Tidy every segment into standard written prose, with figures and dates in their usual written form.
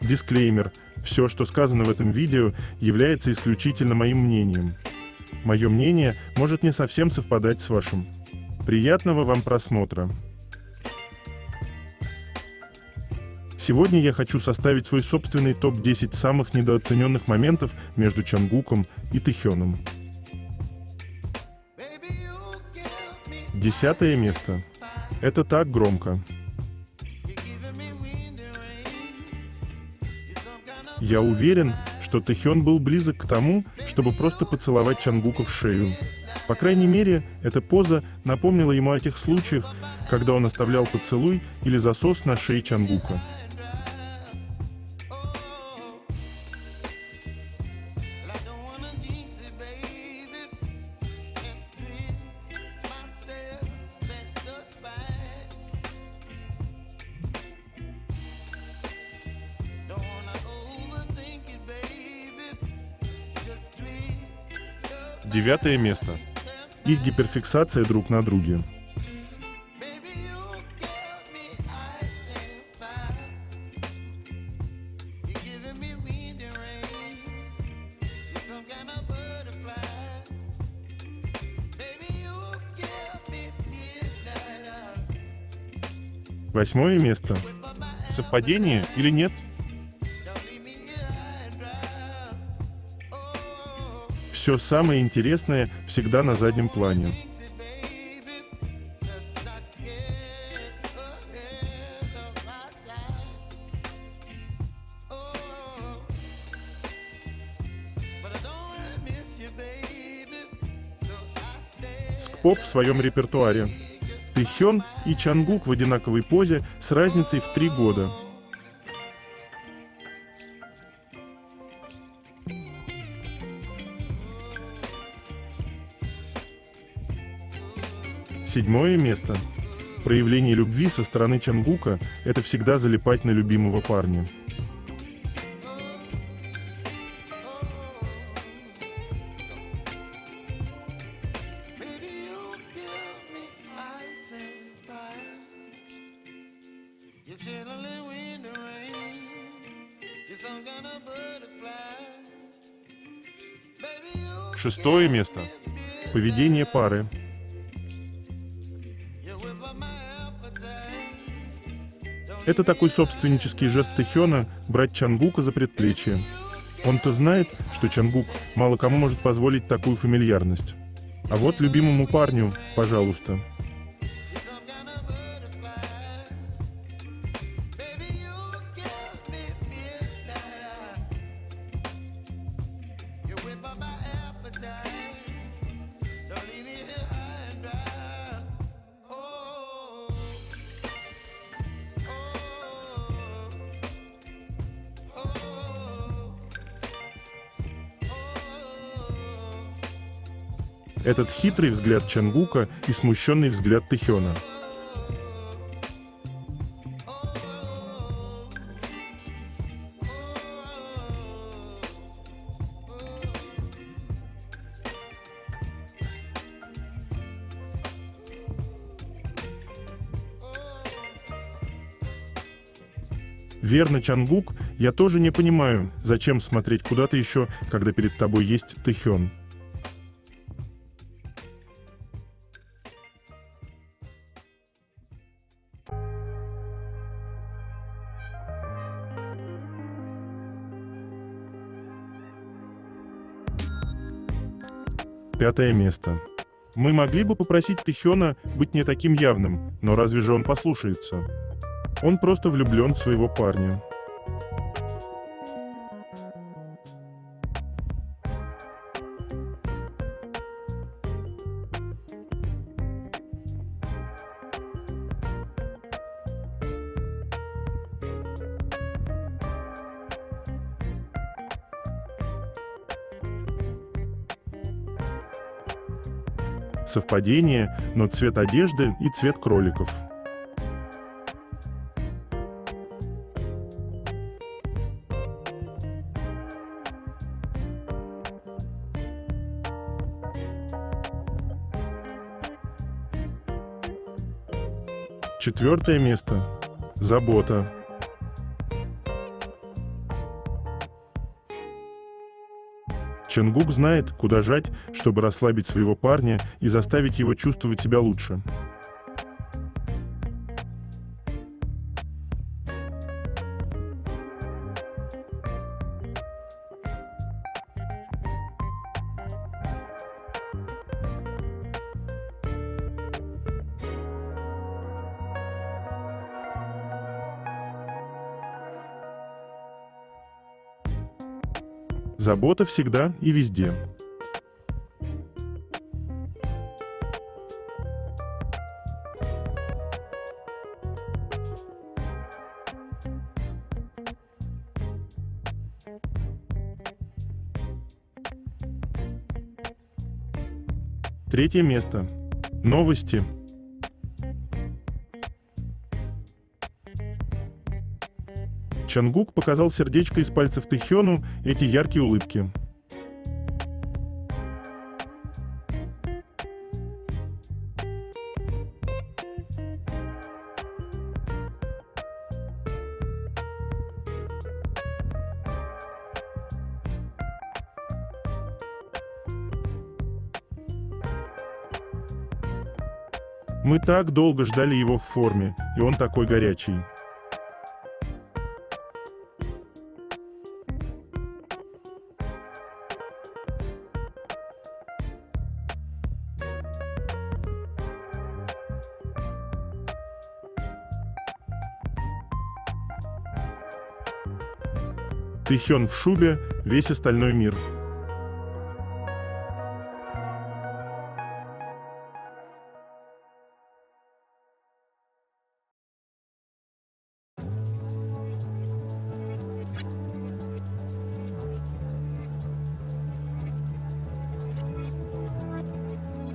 Дисклеймер. Все, что сказано в этом видео, является исключительно моим мнением. Мое мнение может не совсем совпадать с вашим. Приятного вам просмотра. Сегодня я хочу составить свой собственный топ-10 самых недооцененных моментов между Чангуком и Тэхёном. 10 место. Это так громко. Я уверен, что Тэхён был близок к тому, чтобы просто поцеловать Чангука в шею. По крайней мере, эта поза напомнила ему о тех случаях, когда он оставлял поцелуй или засос на шее Чангука. Девятое место. Их гиперфиксация друг на друге. Восьмое место. Совпадение или нет? Все самое интересное всегда на заднем плане. Скпоп в своем репертуаре. Тэхён и Чангук в одинаковой позе с разницей в 3 года. Седьмое место. Проявление любви со стороны Чангука – это всегда залипать на любимого парня. Шестое место. Поведение пары. Это такой собственнический жест Тэхёна брать Чангука за предплечье. Он-то знает, что Чангук мало кому может позволить такую фамильярность. А вот любимому парню, пожалуйста. Этот хитрый взгляд Чангука и смущенный взгляд Тэхёна. Верно, Чангук, я тоже не понимаю, зачем смотреть куда-то еще, когда перед тобой есть Тэхён. Пятое место. Мы могли бы попросить Тэхёна быть не таким явным, но разве же он послушается? Он просто влюблен в своего парня. Совпадение, но цвет одежды и цвет кроликов. Четвертое место. Забота. Чонгук знает, куда жать, чтобы расслабить своего парня и заставить его чувствовать себя лучше. Забота всегда и везде. Третье место. Новости. Чонгук показал сердечко из пальцев Тэхёну эти яркие улыбки. Мы так долго ждали его в форме, и он такой горячий. Тэхён в шубе, весь остальной мир.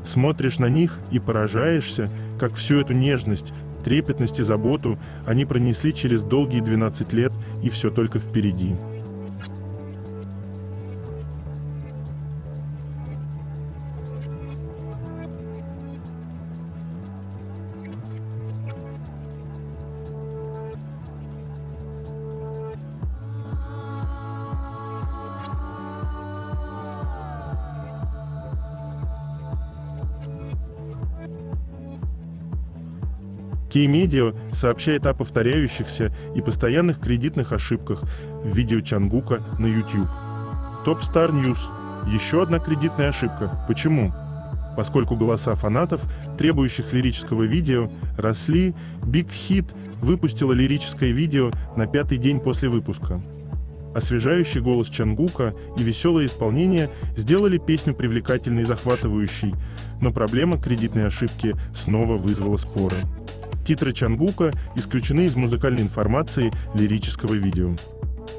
Смотришь на них и поражаешься, как всю эту нежность, трепетность и заботу они пронесли через долгие 12 лет, и все только впереди. Кей-медиа сообщает о повторяющихся и постоянных кредитных ошибках в видео Чонгука на YouTube. Top Star News. Еще одна кредитная ошибка. Почему? Поскольку голоса фанатов, требующих лирического видео, росли, Big Hit выпустила лирическое видео на 5-й день после выпуска. Освежающий голос Чонгука и веселое исполнение сделали песню привлекательной и захватывающей, но проблема кредитной ошибки снова вызвала споры. Титры Чонгука исключены из музыкальной информации лирического видео.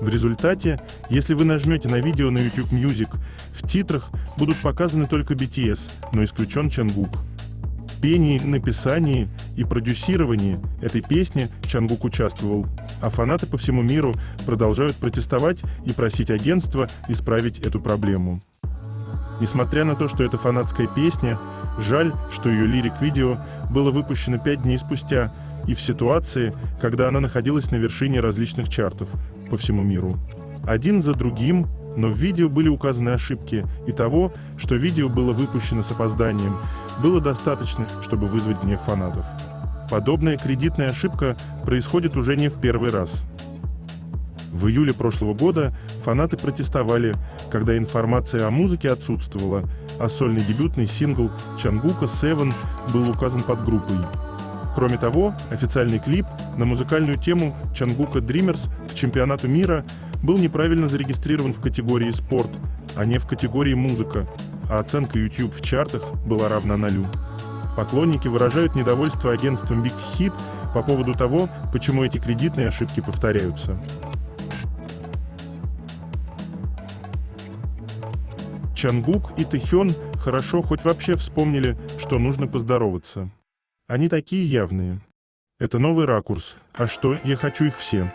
В результате, если вы нажмете на видео на YouTube Music, в титрах будут показаны только BTS, но исключен Чонгук. В пении, написании и продюсировании этой песни Чонгук участвовал, а фанаты по всему миру продолжают протестовать и просить агентства исправить эту проблему. Несмотря на то, что это фанатская песня, жаль, что ее лирик-видео было выпущено 5 дней спустя и в ситуации, когда она находилась на вершине различных чартов по всему миру. Один за другим, но в видео были указаны ошибки, и того, что видео было выпущено с опозданием, было достаточно, чтобы вызвать гнев фанатов. Подобная кредитная ошибка происходит уже не в первый раз. В июле прошлого года фанаты протестовали, когда информация о музыке отсутствовала, а сольный дебютный сингл Чонгука «Seven» был указан под группой. Кроме того, официальный клип на музыкальную тему Чонгука «Dreamers» к чемпионату мира был неправильно зарегистрирован в категории «Спорт», а не в категории «Музыка», а оценка YouTube в чартах была равна 0. Поклонники выражают недовольство агентством Big Hit по поводу того, почему эти кредитные ошибки повторяются. Чонгук и Тэхён хорошо хоть вообще вспомнили, что нужно поздороваться. Они такие явные. Это новый ракурс. А что, я хочу их все.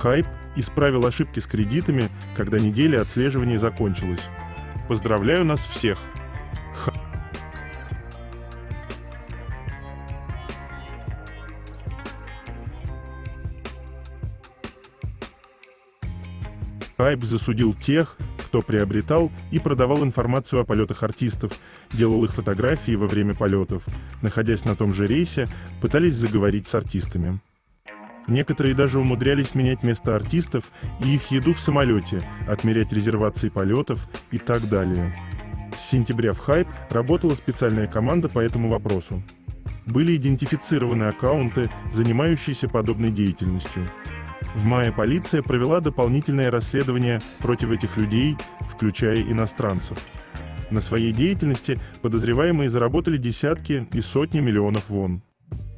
Хайп исправил ошибки с кредитами, когда неделя отслеживания закончилась. Поздравляю нас всех! Хайп засудил тех, кто приобретал и продавал информацию о полетах артистов, делал их фотографии во время полетов, находясь на том же рейсе, пытались заговорить с артистами. Некоторые даже умудрялись менять место артистов и их еду в самолете, отмерять резервации полетов и так далее. С сентября в Хайп работала специальная команда по этому вопросу. Были идентифицированы аккаунты, занимающиеся подобной деятельностью. В мае полиция провела дополнительное расследование против этих людей, включая иностранцев. На своей деятельности подозреваемые заработали десятки и сотни миллионов вон.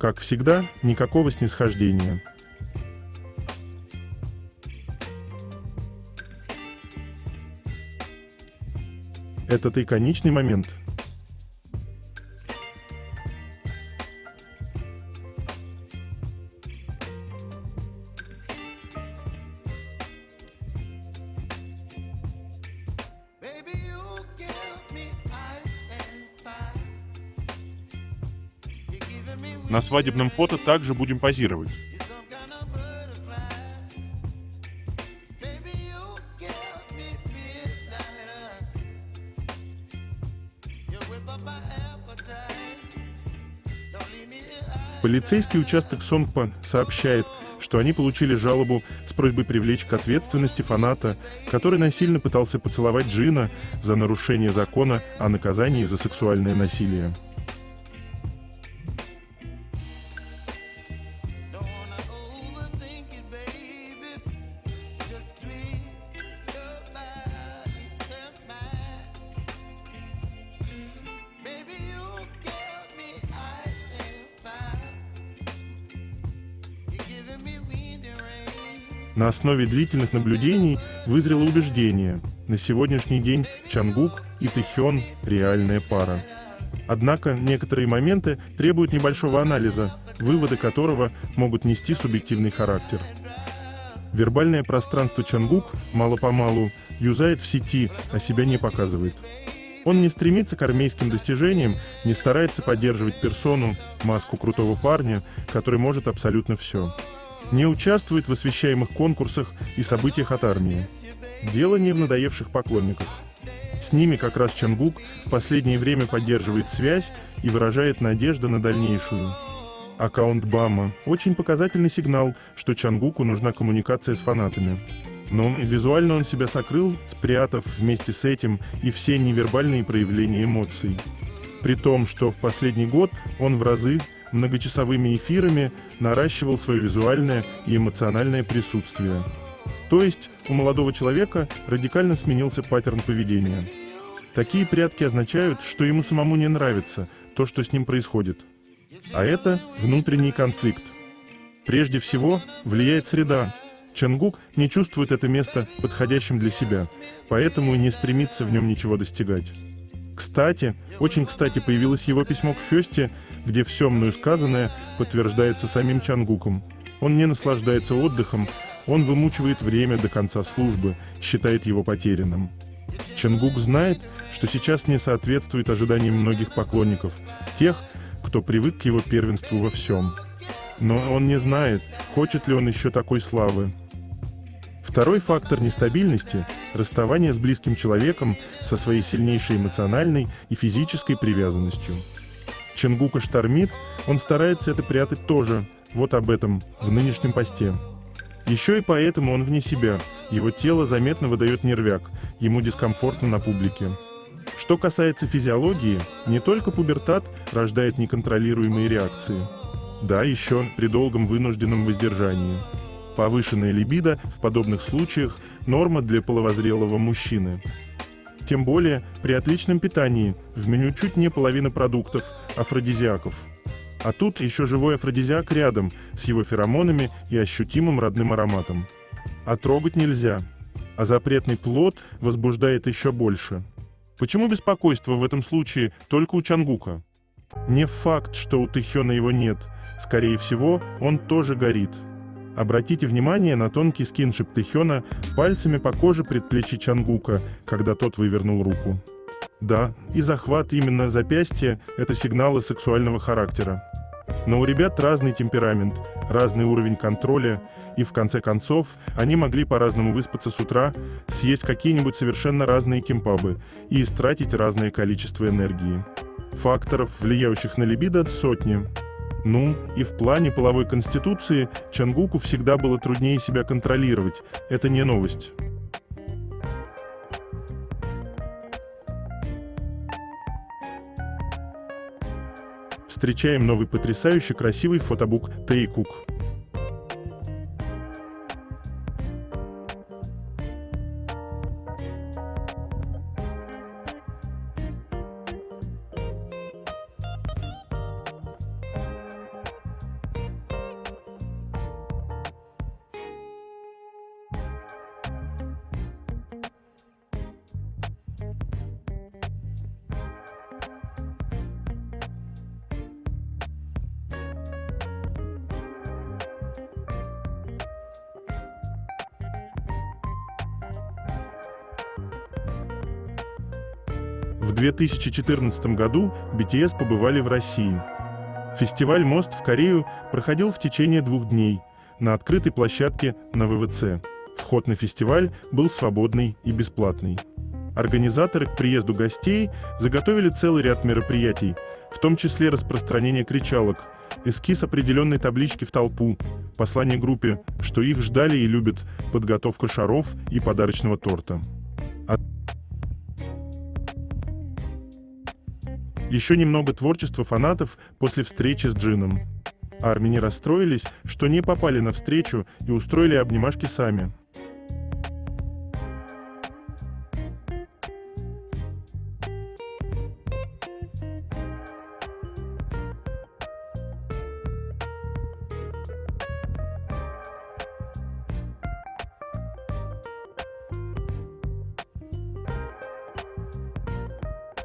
Как всегда, никакого снисхождения. Это иконичный момент. На свадебном фото также будем позировать. Полицейский участок Сонгпа сообщает, что они получили жалобу с просьбой привлечь к ответственности фаната, который насильно пытался поцеловать Джина за нарушение закона о наказании за сексуальное насилие. На основе длительных наблюдений вызрело убеждение: на сегодняшний день Чангук и Тэхён – реальная пара. Однако некоторые моменты требуют небольшого анализа, выводы которого могут нести субъективный характер. Вербальное пространство Чангук мало-помалу юзает в сети, а себя не показывает. Он не стремится к армейским достижениям, не старается поддерживать персону, маску крутого парня, который может абсолютно все. Не участвует в освещаемых конкурсах и событиях от армии. Дело не в надоевших поклонниках. С ними как раз Чангук в последнее время поддерживает связь и выражает надежду на дальнейшую. Аккаунт Бама – очень показательный сигнал, что Чангуку нужна коммуникация с фанатами. Но визуально он себя сокрыл, спрятав вместе с этим и все невербальные проявления эмоций. При том, что в последний год он в разы многочасовыми эфирами наращивал свое визуальное и эмоциональное присутствие. То есть у молодого человека радикально сменился паттерн поведения. Такие прятки означают, что ему самому не нравится то, что с ним происходит. А это внутренний конфликт. Прежде всего, влияет среда. Чангук не чувствует это место подходящим для себя, поэтому и не стремится в нем ничего достигать. Кстати, очень кстати появилось его письмо к Фёсте, где все мною сказанное подтверждается самим Чангуком. Он не наслаждается отдыхом, он вымучивает время до конца службы, считает его потерянным. Чангук знает, что сейчас не соответствует ожиданиям многих поклонников, тех, кто привык к его первенству во всем. Но он не знает, хочет ли он еще такой славы. Второй фактор нестабильности – расставание с близким человеком со своей сильнейшей эмоциональной и физической привязанностью. Чангука штормит, он старается это прятать тоже, вот об этом, в нынешнем посте. Еще и поэтому он вне себя, его тело заметно выдает нервяк, ему дискомфортно на публике. Что касается физиологии, не только пубертат рождает неконтролируемые реакции. Да, еще при долгом вынужденном воздержании. Повышенная либидо в подобных случаях – норма для половозрелого мужчины. Тем более при отличном питании, в меню чуть не половина продуктов, афродизиаков. А тут еще живой афродизиак рядом, с его феромонами и ощутимым родным ароматом. А трогать нельзя. А запретный плод возбуждает еще больше. Почему беспокойство в этом случае только у Чангука? Не факт, что у Тэхёна его нет. Скорее всего, он тоже горит. Обратите внимание на тонкий скиншип Тэхёна пальцами по коже предплечья Чангука, когда тот вывернул руку. Да, и захват именно запястья – это сигналы сексуального характера. Но у ребят разный темперамент, разный уровень контроля, и в конце концов они могли по-разному выспаться с утра, съесть какие-нибудь совершенно разные кимпабы и истратить разное количество энергии. Факторов, влияющих на либидо, сотни. Ну, и в плане половой конституции Чангуку всегда было труднее себя контролировать, это не новость. Встречаем новый потрясающе красивый фотобук Тэйкук. В 2014 году BTS побывали в России. Фестиваль «Мост в Корею» проходил в течение 2 дней на открытой площадке на ВВЦ. Вход на фестиваль был свободный и бесплатный. Организаторы к приезду гостей заготовили целый ряд мероприятий, в том числе распространение кричалок, эскиз определенной таблички в толпу, послание группе, что их ждали и любят, подготовка шаров и подарочного торта. Еще немного творчества фанатов после встречи с Джином. ARMY не расстроились, что не попали на встречу и устроили обнимашки сами.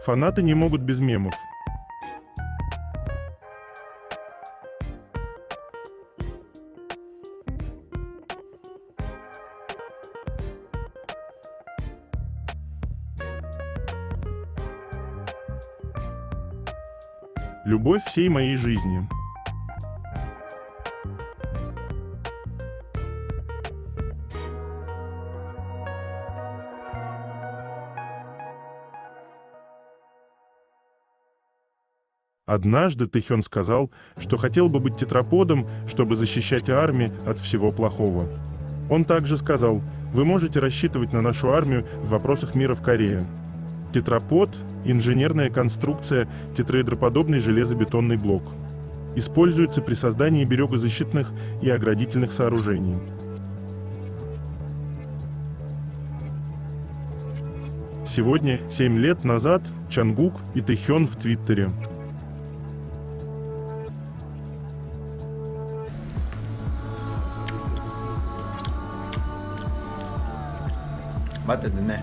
Фанаты не могут без мемов. Любовь всей моей жизни. Однажды Тэхён сказал, что хотел бы быть тетраподом, чтобы защищать ARMY от всего плохого. Он также сказал: «Вы можете рассчитывать на нашу армию в вопросах мира в Корее». Тетрапод – инженерная конструкция, тетраэдроподобный железобетонный блок. Используется при создании берегозащитных и оградительных сооружений. Сегодня, 7 лет назад, Чангук и Тэхён в Твиттере. 맞았네.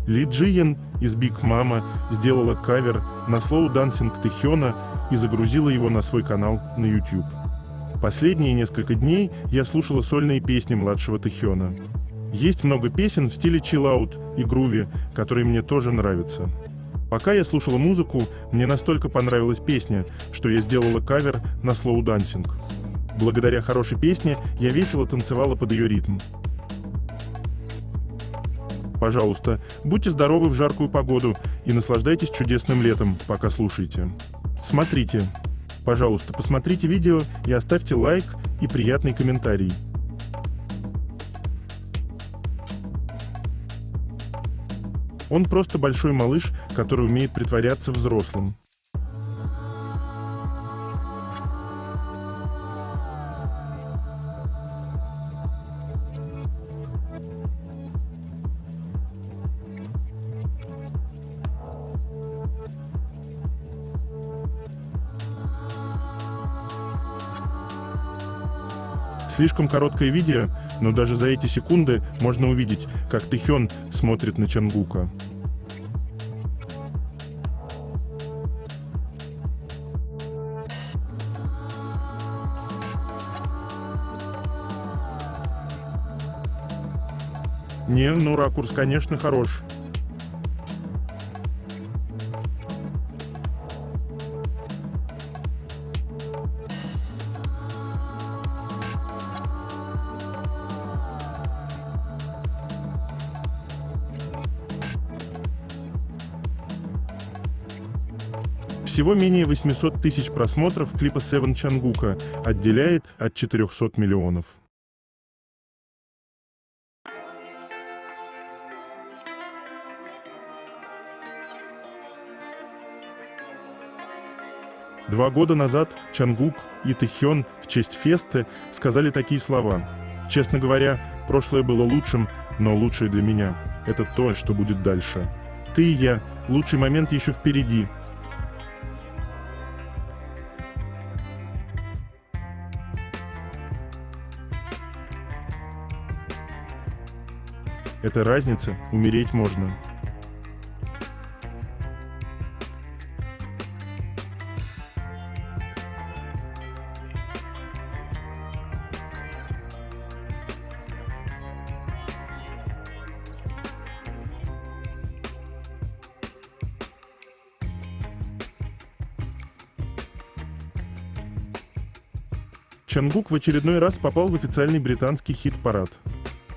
Ли Джиен из Big Mama сделала кавер на Slow Dancing Тэхёна и загрузила его на свой канал на YouTube. Последние несколько дней я слушала сольные песни младшего Тэхёна. Есть много песен в стиле чиллаут и груви, которые мне тоже нравятся. Пока я слушала музыку, мне настолько понравилась песня, что я сделала кавер на Slow Dancing. Благодаря хорошей песне я весело танцевала под ее ритм. Пожалуйста, будьте здоровы в жаркую погоду и наслаждайтесь чудесным летом, пока слушаете. Смотрите. Пожалуйста, посмотрите видео и оставьте лайк и приятный комментарий. Он просто большой малыш, который умеет притворяться взрослым. Слишком короткое видео, но даже за эти секунды можно увидеть, как Тэхён смотрит на Чангука. Не, ну ракурс, конечно, хорош. Всего менее 800 тысяч просмотров клипа Seven Чангука отделяет от 400 миллионов. Два года назад Чангук и Тэхён в честь фесты сказали такие слова: «Честно говоря, прошлое было лучшим, но лучшее для меня — это то, что будет дальше. Ты и я, лучший момент еще впереди». Это разница, умереть можно. Чангук в очередной раз попал в официальный британский хит-парад.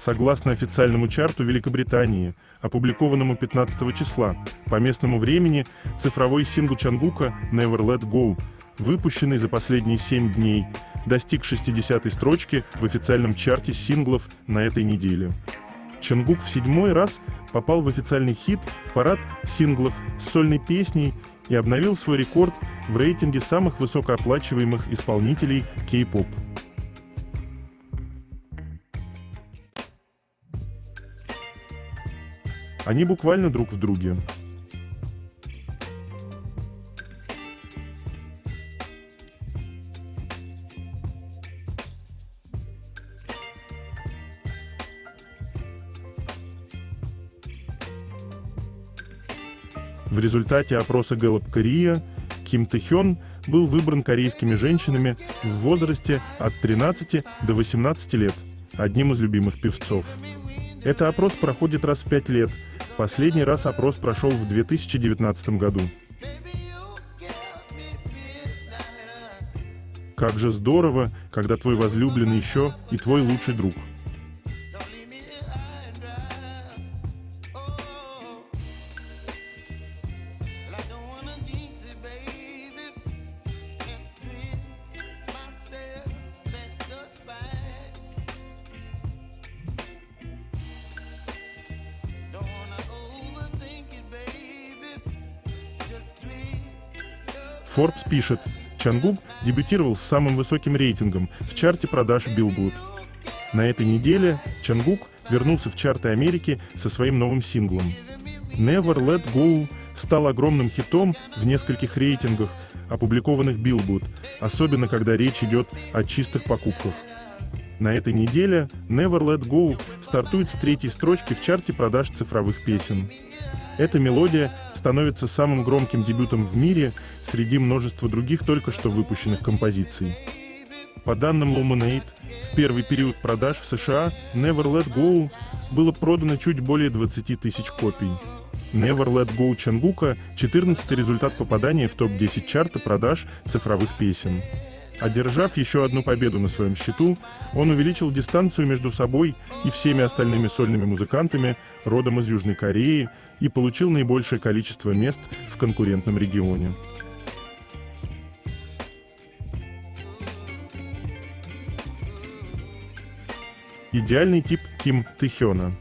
Согласно официальному чарту Великобритании, опубликованному 15 числа, по местному времени, цифровой сингл Чангука «Never Let Go», выпущенный за последние 7 дней, достиг 60-й строчки в официальном чарте синглов на этой неделе. Чангук в 7-й раз попал в официальный хит-парад синглов с сольной песней и обновил свой рекорд в рейтинге самых высокооплачиваемых исполнителей кей-поп. Они буквально друг в друге. В результате опроса Gallup Korea Ким Тэхён был выбран корейскими женщинами в возрасте от 13 до 18 лет одним из любимых певцов. Этот опрос проходит раз в 5 лет. Последний раз опрос прошел в 2019 году. Как же здорово, когда твой возлюбленный еще и твой лучший друг. Forbes пишет, Чангук дебютировал с самым высоким рейтингом в чарте продаж Billboard. На этой неделе Чангук вернулся в чарты Америки со своим новым синглом. Never Let Go стал огромным хитом в нескольких рейтингах, опубликованных Billboard, особенно когда речь идет о чистых покупках. На этой неделе Never Let Go стартует с 3-й строчки в чарте продаж цифровых песен. Эта мелодия становится самым громким дебютом в мире среди множества других только что выпущенных композиций. По данным Luminate, в первый период продаж в США Never Let Go было продано чуть более 20 тысяч копий. Never Let Go Чангука – 14-й результат попадания в топ-10 чарта продаж цифровых песен. Одержав еще одну победу на своем счету, он увеличил дистанцию между собой и всеми остальными сольными музыкантами родом из Южной Кореи и получил наибольшее количество мест в конкурентном регионе. Идеальный тип Ким Тэхёна.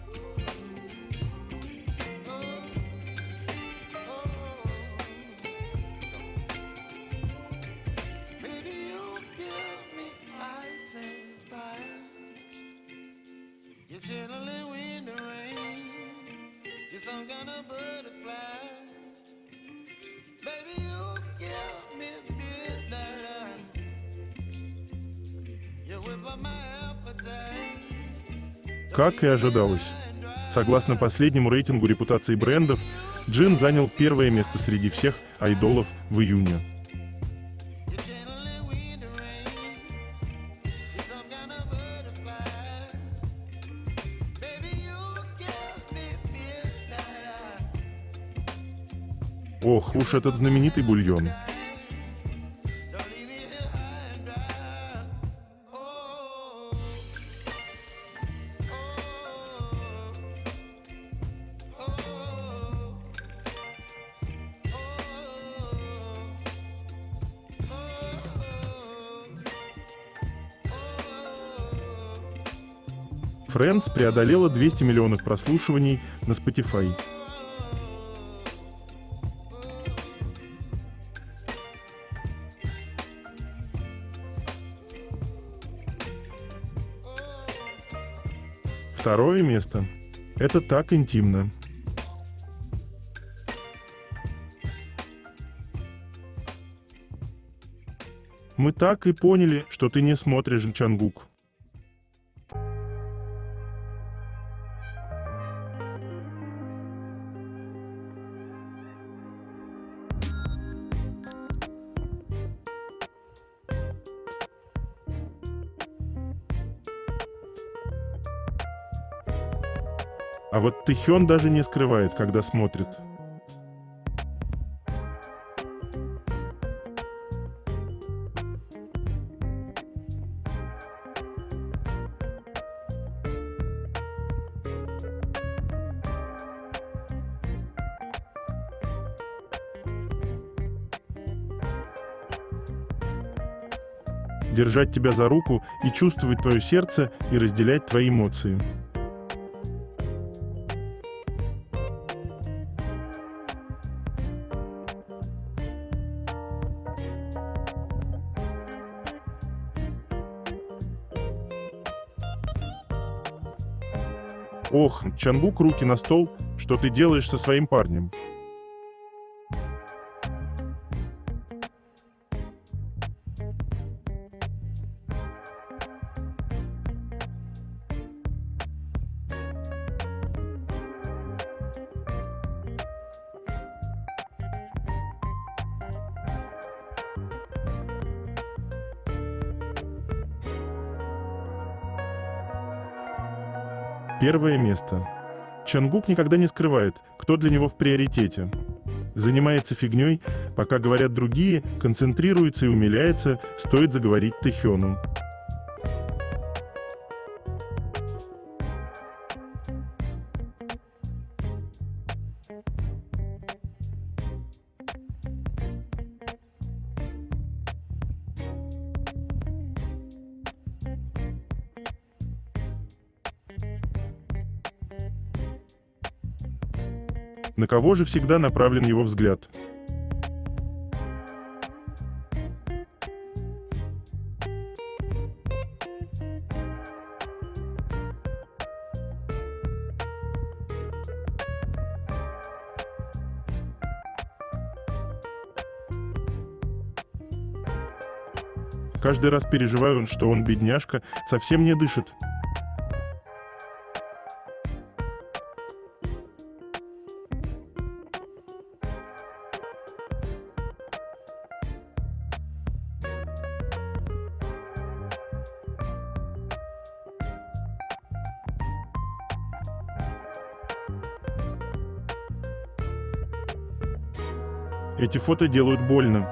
Как и ожидалось. Согласно последнему рейтингу репутации брендов, Джин занял первое место среди всех айдолов в июне. Ох, уж этот знаменитый бульон. Friends преодолела 200 миллионов прослушиваний на Spotify. Второе место. Это так интимно. Мы так и поняли, что ты не смотришь Чангук. А вот Тэхён даже не скрывает, когда смотрит. Держать тебя за руку и чувствовать твое сердце и разделять твои эмоции. Ох, Чангук, руки на стол, что ты делаешь со своим парнем? Первое место. Чангук никогда не скрывает, кто для него в приоритете. Занимается фигней, пока говорят другие, концентрируется и умиляется, стоит заговорить Тэхёну. На кого же всегда направлен его взгляд? Каждый раз переживаю, что он, бедняжка, совсем не дышит. Эти фото делают больно.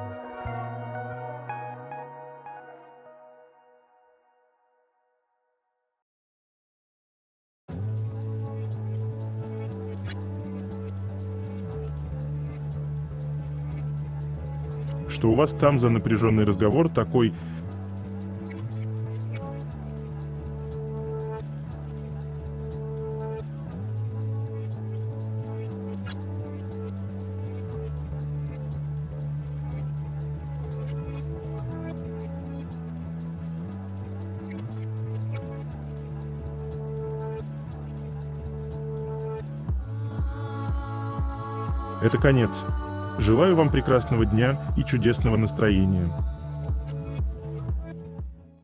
Что у вас там за напряженный разговор такой? Это конец. Желаю вам прекрасного дня и чудесного настроения.